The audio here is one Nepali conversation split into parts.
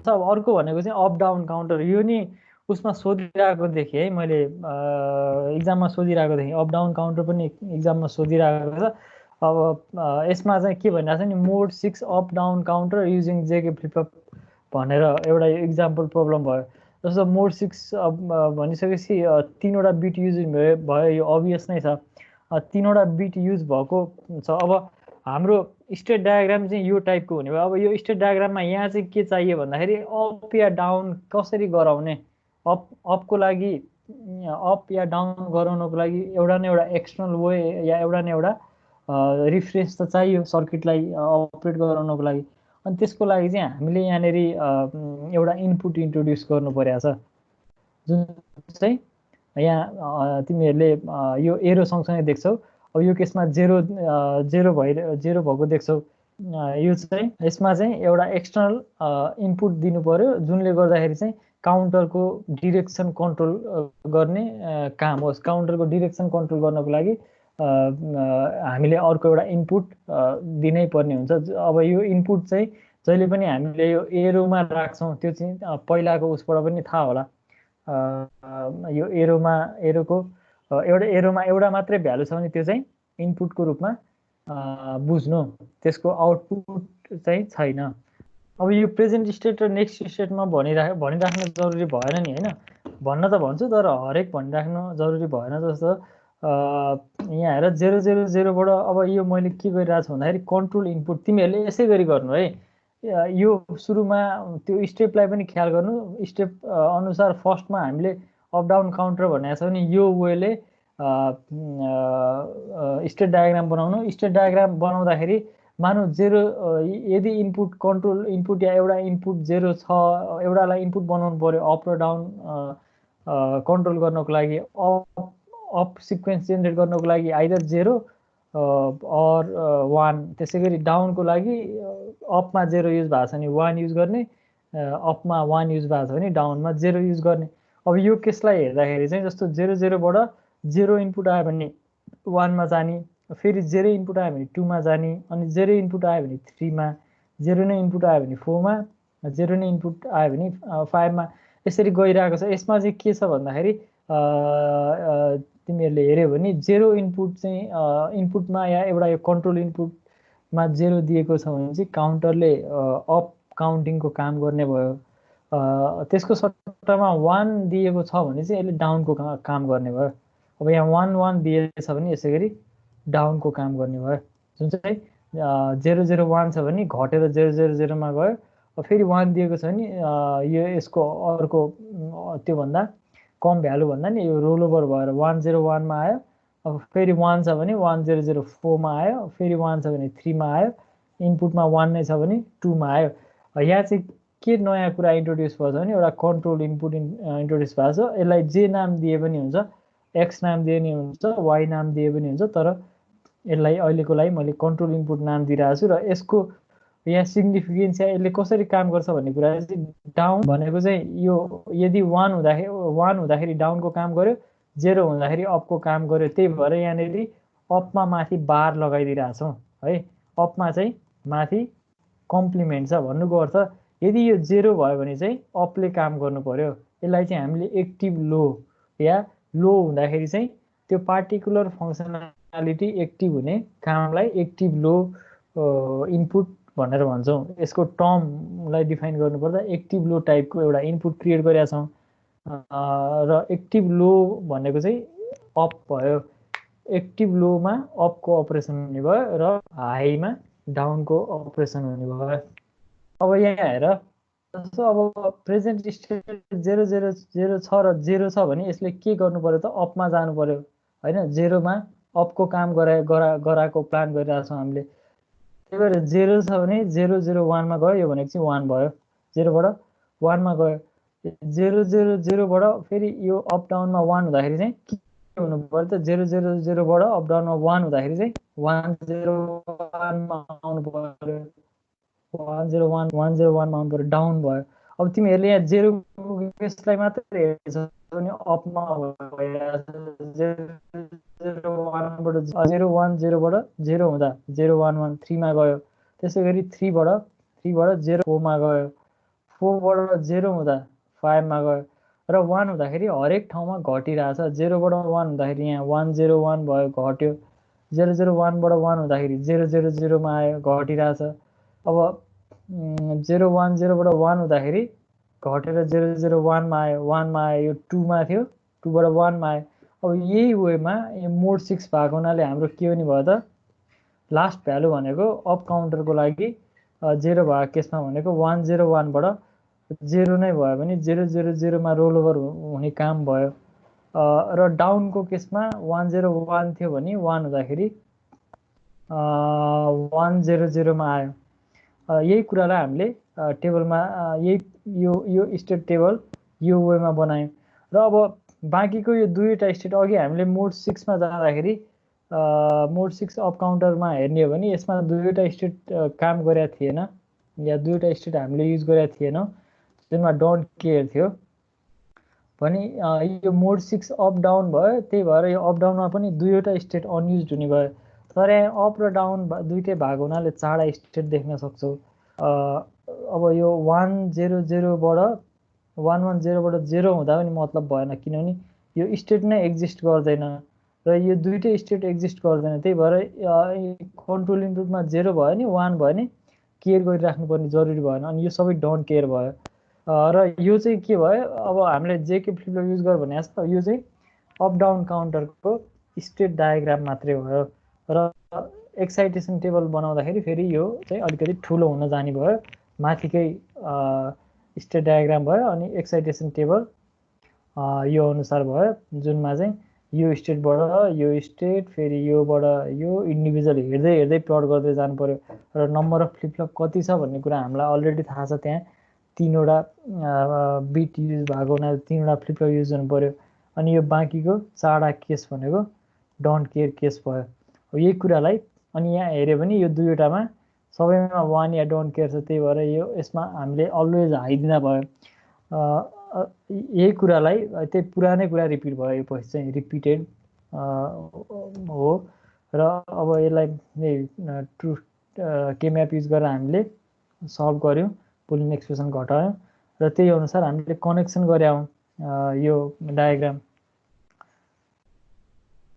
अब अर्को भनेको चाहिँ अप डाउन काउन्टर। यो नि उसमा सोधिरहेको देखेँ है मैले, इक्जाममा सोधिरहेको देखेँ। अप डाउन काउन्टर पनि इक्जाममा सोधिरहेको छ। अब यसमा चाहिँ के भनिरहेको छ नि, मोड 6 अप डाउन काउन्टर युजिङ जेके फ्लिपफ्लप भनेर एउटा इक्जाम्पल प्रब्लम भयो। जस्तो मोड 6 भनिसकेपछि 3वटा बिट युज भयो, यो अभियस नै छ। 3वटा बिट युज भएको छ। अब हाम्रो स्टेट डायग्राम चाहिँ यो टाइपको हुने भयो। अब यो स्टेट डायग्राममा यहाँ चाहिँ के चाहियो भन्दाखेरि अप या डाउन कसरी गराउने, अपको लागि अप या डाउन गराउनको लागि एउटा न एउटा एक्सटर्नल वे या एउटा न एउटा रिफरेन्स त चाहियो सर्किटलाई अपरेट गराउनको लागि। अनि त्यसको लागि चाहिँ हामीले यहाँनिर एउटा इनपुट इन्ट्रोड्युस गर्नु परेको छ, जुन चाहिँ यहाँ तिमीहरूले यो एरो सँगसँगै देख्छौ। अब यो केसमा जेरो भएको देख्छौ। यो चाहिँ यसमा चाहिँ एउटा एक्सटर्नल इनपुट दिनु पर्यो, जुनले गर्दाखेरि चाहिँ काउन्टरको डिरेक्सन कन्ट्रोल गर्ने काम होस्। काउन्टरको डिरेक्सन कन्ट्रोल गर्नको लागि हामीले अर्को एउटा इनपुट दिनै पर्ने हुन्छ। अब यो इनपुट चाहिँ जहिले पनि हामीले यो एरोमा राख्छौँ, त्यो चाहिँ पहिलाको उसबाट पनि थाहा होला। यो एरोको एरोमा एउटा मात्रै भ्यालु छ भने त्यो चाहिँ इनपुटको रूपमा बुझ्नु, त्यसको आउटपुट चाहिँ छैन। अब यो प्रेजेन्ट स्टेट र नेक्स्ट स्टेटमा भनिराख्नु जरुरी भएन नि होइन, भन्न त भन्छु तर हरेक भनिराख्नु जरुरी भएन। जस्तो यहाँ हेर 000बाट अब यो मैले के गरिरहेको छु भन्दाखेरि कन्ट्रोल इनपुट तिमीहरूले यसै गरी गर्नु है। यो सुरुमा त्यो स्टेपलाई पनि ख्याल गर्नु। स्टेप अनुसार फर्स्टमा हामीले अप डाउन काउन्टर भनेको छ भने यो वेले स्टेट डायग्राम बनाउनु। स्टेट डायग्राम बनाउँदाखेरि मानौ 0 यदि इनपुट कन्ट्रोल इनपुट या एउटा इनपुट 0 छ, एउटालाई इनपुट बनाउनु पर्यो अप र डाउन कन्ट्रोल गर्नको लागि, अप सिक्वेन्स जेनेरेट गर्नको लागि आइदर 0 और 1। त्यसै गरी डाउनको लागि अपमा 0 युज भएको छ भने 1 युज गर्ने, अपमा 1 युज भएको छ भने डाउनमा 0 युज गर्ने। अब यो केसलाई हेर्दाखेरि चाहिँ जस्तो 00बाट 0 इनपुट आयो भने 1मा जाने, फेरि 0 इनपुट आयो भने 2मा जाने, अनि 0 इनपुट आयो भने 3मा, 0 नै इनपुट आयो भने 4मा, 0 नै इनपुट आयो भने 5मा, यसरी गइरहेको छ। यसमा चाहिँ के छ भन्दाखेरि तिमीहरूले हेऱ्यौ भने 0 इनपुट चाहिँ इनपुटमा या एउटा यो कन्ट्रोल इनपुटमा 0 दिएको छ भने चाहिँ काउन्टरले अप काउन्टिङको काम गर्ने भयो। त्यसको सट्टामा 1 दिएको छ भने चाहिँ यसले डाउनको काम गर्ने भयो। अब यहाँ 1 दिएछ भने यसै गरी डाउनको काम गर्ने भयो। जुन चाहिँ 001 छ भने घटेर 000मा गयो। फेरि 1 दिएको छ भने यो यसको अर्को त्योभन्दा कम भ्यालु भन्दा नि यो रोल ओभर भएर 101मा आयो। अब फेरि 1 छ भने 1004मा आयो, फेरि 1 छ भने 3मा आयो, इनपुटमा 1 नै छ भने 2मा आयो। यहाँ चाहिँ के नयाँ कुरा इन्ट्रोड्युस भएको छ भने एउटा कन्ट्रोल इनपुट इन्ट्रोड्युस भएको छ। यसलाई जे नाम दिए पनि हुन्छ, एक्स नाम दिए पनि हुन्छ, वाइ नाम दिए पनि हुन्छ, तर यसलाई अहिलेको लागि मैले कन्ट्रोल इनपुट नाम दिइरहेको छु। र यसको यहाँ सिग्निफिकेन्स या यसले कसरी काम गर्छ भन्ने कुरा चाहिँ डाउन भनेको चाहिँ यो यदि 1 हुँदाखेरि डाउनको काम गर्यो, 0 हुँदाखेरि अपको काम गर्यो। त्यही भएर यहाँनिर अपमा माथि बार लगाइदिइरहेछौँ है। अपमा चाहिँ माथि कम्प्लिमेन्ट छ भन्नुको अर्थ यदि यो 0 भयो भने चाहिँ अपले काम गर्नु पर्यो। यसलाई चाहिँ हामीले एक्टिभ लो या लो हुँदाखेरि चाहिँ त्यो पार्टिकुलर फङ्सनालिटी एक्टिभ हुने कामलाई एक्टिभ लो इनपुट भनेर भन्छौँ। यसको टर्मलाई डिफाइन गर्नुपर्दा एक्टिभ लो टाइपको एउटा इनपुट क्रिएट गरेका छौँ। र एक्टिभ लो भनेको चाहिँ अप भयो। एक्टिभ लोमा अपको अपरेसन हुने भयो र हाईमा डाउनको अपरेसन हुने भयो। अब यहाँ हेर, जस्तो अब प्रेजेन्ट स्टेट 00 छ र 0 छ भने यसले के गर्नु पर्यो त अपमा जानु पर्यो होइन। 0मा अपको काम गराएको प्लान गरिरहेको छौँ हामीले। त्यही भएर 0 छ भने 001मा गयो, यो भनेको चाहिँ 1 भयो। 0बाट 1मा गयो। 000बाट फेरि यो अप डाउनमा 1 हुँदाखेरि चाहिँ के हुनु पर्यो त 000बाट अप डाउनमा 1 हुँदाखेरि चाहिँ 101मा आउनु पर्यो। 101मा आउनु पर्यो, डाउन भयो। अब तिमीहरूले यहाँ 0 केसलाई मात्रै हेर्छ भने अपमा भयो। 010बाट 0 हुँदा 011 3मा गयो। त्यसै गरी 3बाट 0 4मा गयो, 4 बाट 0 हुँदा 5 मा गयो र 1 हुँदाखेरि हरेक ठाउँमा घटिरहेछ 0 बाट 1 हुँदाखेरि यहाँ 101 भयो घट्यो 001 बाट 1 हुँदाखेरि 000 मा आयो घटिरहेछ अब 010 बाट 1 हुँदाखेरि घटेर 001 मा आयो 1 मा आयो यो 2 मा थियो 2 बाट 1 मा आयो अब यही वेमा यो मोड 6 भएको हुनाले हाम्रो के हुने भयो त लास्ट भ्यालु भनेको अप काउन्टरको लागि 0 भएको केसमा भनेको 101 बाट 0 नै भयो भने 000 मा रोल ओभर हुने काम भयो र डाउनको केसमा 101 थियो भने 1 हुँदाखेरि 100 मा आयो यही कुरालाई हामीले टेबलमा यही यो स्टेट टेबल यो वेमा बनायौं र अब बाँकीको यो दुईटा स्टेट अघि हामीले मोड 6 मा जाँदाखेरि मोड 6 अप काउन्टरमा हेर्ने हो भने यसमा दुईटा स्टेट काम गरेका थिएन या दुईटा स्टेट हामीले युज गरेका थिएनौं जसमा डोन्ट केयर थियो भने यो मोड 6 अप डाउन भयो त्यही भएर यो अप डाउनमा पनि दुईवटा स्टेट अनयुज्ड हुने भयो तर यहाँ अप र डाउन दुईटै भाग हुनाले चारवटा स्टेट देख्न सक्छौ अब यो 100 बाट 110 बाट 0 हुँदा पनि मतलब भएन किनभने यो स्टेट नै एक्जिस्ट गर्दैन र यो दुईटै स्टेट एक्जिस्ट गर्दैन त्यही भएर कन्ट्रोल इनपुटमा 0 भयो नि 1 भयो नि केयर गरिराख्नु पर्ने जरुरी भएन अनि यो सबै डोन्ट केयर भयो र यो चाहिँ के भयो अब हामीले जेके फ्लिप फ्लप युज गर भनेको छ यो चाहिँ अप डाउन काउन्टरको स्टेट डायग्राम मात्रै भयो र एक्साइटेसन टेबल बनाउँदाखेरि फेरि यो चाहिँ अलिकति ठुलो हुन जाने भयो माथिकै स्टेट डायग्राम भयो अनि एक्साइटेसन टेबल यो अनुसार भयो जुनमा चाहिँ यो स्टेटबाट यो स्टेट फेरि योबाट यो इन्डिभिजुअल हेर्दै हेर्दै प्लट गर्दै जानु पर्यो र नम्बर अफ फ्लिप फ्लप कति छ भन्ने कुरा हामीलाई अलरेडी थाहा छ त्यहाँ 3वटा बिट युज भएको हुनाले 3वटा फ्लिप फ्लप युज गर्नु पर्यो अनि यो बाँकीको 4वटा केस भनेको डोन्ट केयर केस भयो यही कुरालाई अनि यहाँ हेर्यो भने यो दुईवटामा सबैमा 1 या डोन्ट केयर छ त्यही भएर यो यसमा हामीले अलवेज हाइदिँदा भयो यही कुरालाई त्यही पुरानै कुरा रिपिट भयो यो पछि चाहिँ रिपिटेड हो र अब यसलाई ट्रु के म्याप युज गरेर हामीले सल्भ गर्यौं बुलियन एक्सप्रेसन घटायौं र त्यही अनुसार हामीले कनेक्सन गर्यौं यो डायग्राम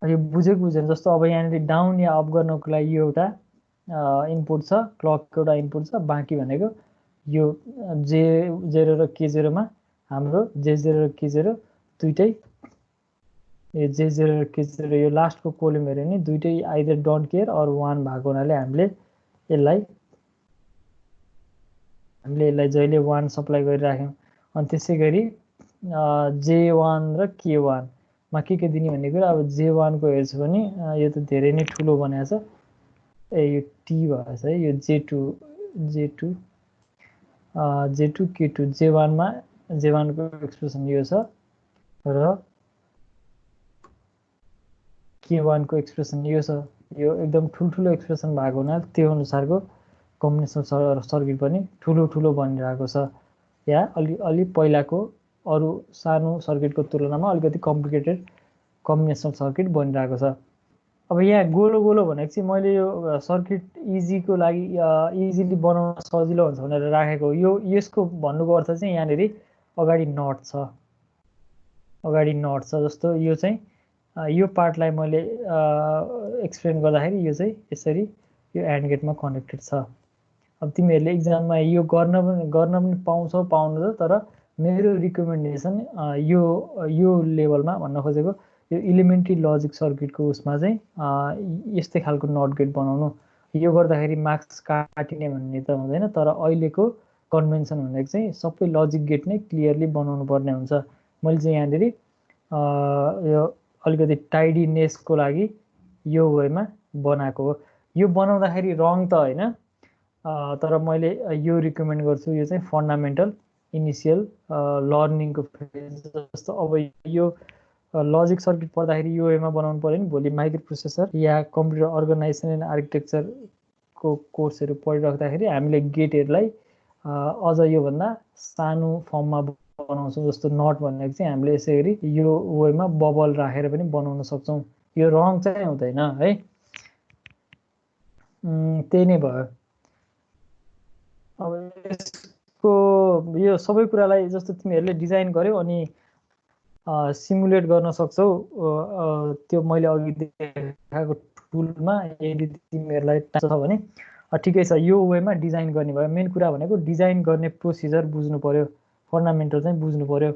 यो बुझेको जस्तो अब यहाँनिर डाउन या अप गर्नको लागि यो एउटा इनपुट छ क्लक एउटा इनपुट छ बाँकी भनेको यो J0 र K0 मा हाम्रो J0 र K0 दुईटै यो J0 र K0 यो लास्टको कोलम हेर्यो नि दुईटै आइदर डोन्ट केयर अर 1 भएको हुनाले हामीले यसलाई जहिले 1 सप्लाई गरिराख्यौं अनि त्यसैगरी J1 र K1 मा के दिने भन्ने कुरा अब J1 को हेर्छु भने यो त धेरै नै ठुलो बनाएको छ यो T भएछ है यो J2 K2 J1 मा J1 को एक्सप्रेसन यो छ र K1 को एक्सप्रेसन यो छ यो एकदम ठुलठुलो एक्सप्रेसन भएको हुनाले त्यो अनुसारको कम्बिनेसन सर्किट पनि ठुलो बनिरहेको छ या अलि पहिलाको अरु सानो सर्किटको तुलनामा अलिकति कम्प्लिकेटेड कम्बिनेसन सर्किट बनिरहेको छ अब यहाँ गोलो भनेको चाहिँ मैले यो सर्किट इजीको लागि इजिली बनाउन सजिलो हुन्छ भनेर राखेको यो यसको भन्नुको अर्थ चाहिँ यहाँनेरि अगाडि नट छ जस्तो यो चाहिँ यो पार्टलाई मैले एक्सप्लेन गर्दाखेरि यो चाहिँ यसरी यो एन्ड गेटमा कनेक्टेड छ अब तिमीहरुले एक्जाममा यो गर्न पनि पाउँछौ पाउनु तर मेरो रिकमेन्डेसन यो लेभलमा भन्न खोजेको यो एलिमेन्ट्री लजिक सर्किटको उसमा चाहिँ यस्तै खालको नट गेट बनाउनु यो गर्दाखेरि मार्क्स काटिने भन्ने त हुँदैन तर अहिलेको कन्भेन्सन भनेको चाहिँ सबै लजिक गेट नै क्लियरली बनाउनु पर्ने हुन्छ मैले चाहिँ यहाँनेरि यो अलिकति टाइडीनेसको लागि यो वेमा बनाएको हो यो बनाउँदाखेरि रङ त हैन तर मैले यो रिकमेन्ड गर्छु यो चाहिँ फन्डामेन्टल इनिशियल लर्निङको फेज जस्तो अब यो लजिक सर्किट पढ्दाखेरि यो वेमा बनाउनु पर्यो नि भोलि माइक्रो प्रोसेसर या कम्प्युटर अर्गनाइजेसन एन्ड आर्किटेक्चरको कोर्सहरु पढिराख्दाखेरि हामीले गेटहरुलाई अझ यो भन्दा सानो फर्ममा बनाउँछौं जस्तो नट भनेको चाहिँ हामीले यसरी यो वेमा बबल राखेर पनि बनाउन सक्छौं यो रङ चाहिँ हुँदैन है त्यही नै भयो अब त्यसको यो सबै कुरालाई जस्तो तिमीहरूले डिजाइन गर्यौ अनि सिमुलेट गर्न सक्छौ त्यो मैले अघि देखाएको टुलमा। यदि तिमीहरूलाई थाहा छ भने ठिकै छ, यो वेमा डिजाइन गर्ने भयो। मेन कुरा भनेको डिजाइन गर्ने प्रोसिजर बुझ्नु पर्यो, फन्डामेन्टल चाहिँ बुझ्नु पर्यो।